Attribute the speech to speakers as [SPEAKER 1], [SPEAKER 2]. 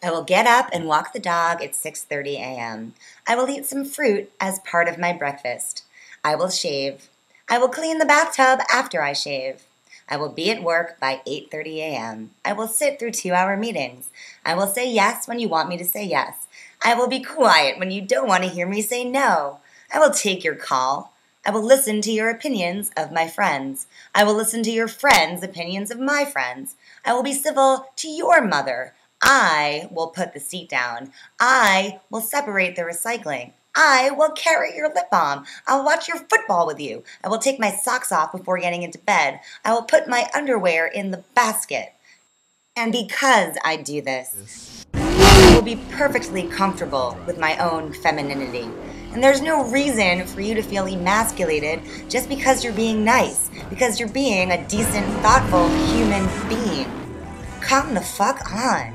[SPEAKER 1] I will get up and walk the dog at 6:30 a.m. I will eat some fruit as part of my breakfast. I will shave. I will clean the bathtub after I shave. I will be at work by 8:30 a.m. I will sit through 2-hour meetings. I will say yes when you want me to say yes. I will be quiet when you don't want to hear me say no. I will take your call. I will listen to your opinions of my friends. I will listen to your friends' opinions of my friends. I will be civil to your mother. I will put the seat down. I will separate the recycling. I will carry your lip balm. I'll watch your football with you. I will take my socks off before getting into bed. I will put my underwear in the basket. And because I do this, I will be perfectly comfortable with my own femininity. And there's no reason for you to feel emasculated just because you're being nice, because you're being a decent, thoughtful human being. Come the fuck on.